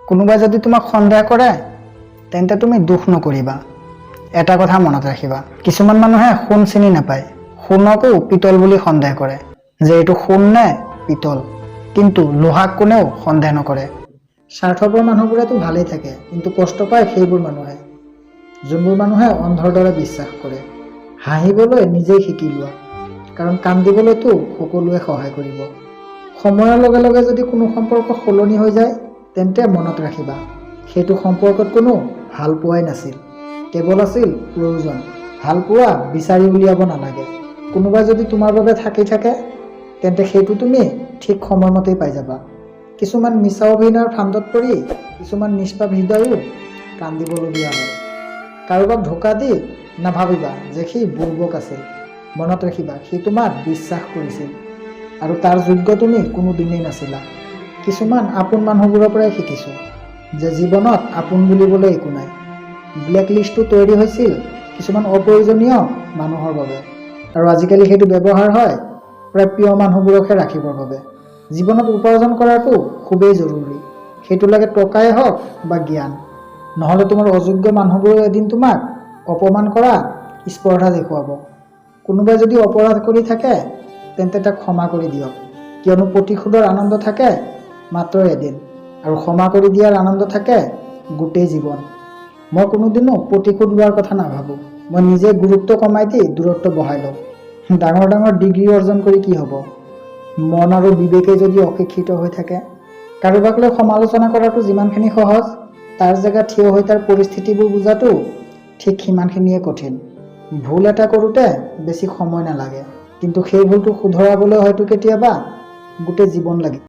কোনোবাই যদি তোমাক সন্দেহ কৰে তেন্তে তুমি দুখ নকৰিবা। এটা কথা মনত ৰাখিবা, কিছুমান মানুহে সোণ চিনি নাপায়, সোণকো পিতল বুলি সন্দেহ কৰে যে এইটো সোণ নে পিতল, কিন্তু লোহাক কোনেও সন্দেহ নকৰে। স্বাৰ্থপৰ মানুহবোৰেতো ভালেই থাকে, কিন্তু কষ্ট পায় সেইবোৰ মানুহে যোনবোৰ মানুহে অন্ধৰ দৰে বিশ্বাস কৰে। হাঁহিবলৈ নিজেই শিকি লোৱা, কাৰণ কান্দিবলৈতো সকলোৱে সহায় কৰিব। সময়ৰ লগে লগে যদি কোনো সম্পৰ্ক সলনি হৈ যায় তেন্তে মনত ৰাখিবা সেইটো সম্পৰ্কত কোনো ভাল পোৱাই নাছিল, কেৱল আছিল প্ৰয়োজন। ভাল পোৱা বিচাৰি উলিয়াব নালাগে। কোনোবাই যদি তোমাৰ বাবে থাকি থাকে তেন্তে সেইটো তুমি ঠিক সময়মতেই পাই যাবা। কিছুমান মিছা অভিনয়ৰ ফান্দত পৰি কিছুমান নিষ্পাপ হৃদয়ো কান্দিবলগীয়া হয়। কাৰোবাক ধোকা দি নাভাবিবা যে সি বুৰ্বক আছিল। মনত ৰাখিবা সি তোমাক বিশ্বাস কৰিছিল আৰু তাৰ যোগ্য তুমি কোনো দিনেই নাছিলা। কিছুমান আপোন মানুহবোৰৰ পৰাই শিকিছোঁ যে জীৱনত আপোন বুলিবলৈ একো নাই। ব্লেক লিষ্টটো তৈয়াৰী হৈছিল কিছুমান অপ্ৰয়োজনীয় মানুহৰ বাবে, আৰু আজিকালি সেইটো ব্যৱহাৰ হয় প্ৰায় প্ৰিয় মানুহবোৰকহে ৰাখিবৰ বাবে। জীৱনত উপাৰ্জন কৰাটো খুবেই জৰুৰী, সেইটো লাগে টকাই হওক বা জ্ঞান। নহ'লে তোমাৰ অযোগ্য মানুহবোৰে এদিন তোমাক অপমান কৰা স্পৰ্ধা দেখুৱাব। কোনোবাই যদি অপৰাধ কৰি থাকে তেন্তে তাক ক্ষমা কৰি দিয়ক, কিয়নো প্ৰতিশোধৰ আনন্দ থাকে মাত্ৰ এদিন আৰু ক্ষমা কৰি দিয়াৰ আনন্দ থাকে গোটেই জীৱন। মই কোনোদিনো প্ৰতিশোধ লোৱাৰ কথা নাভাবোঁ, মই নিজে গুৰুত্ব কমাই দি দূৰত্ব বঢ়াই লওঁ। ডাঙৰ ডাঙৰ ডিগ্ৰী অৰ্জন কৰি কি হ'ব, মন আৰু বিবেকে যদি অশিক্ষিত হৈ থাকে। কাৰোবাক লৈ সমালোচনা কৰাটো যিমানখিনি সহজ, তাৰ জেগাত থিয় হৈ তাৰ পৰিস্থিতিবোৰ বুজাটো ঠিক সিমানখিনিয়ে কঠিন। ভুল এটা কৰোঁতে বেছি সময় নালাগে, কিন্তু সেই ভুলটো শুধৰাবলৈ হয়তো কেতিয়াবা গোটেই জীৱন লাগিব।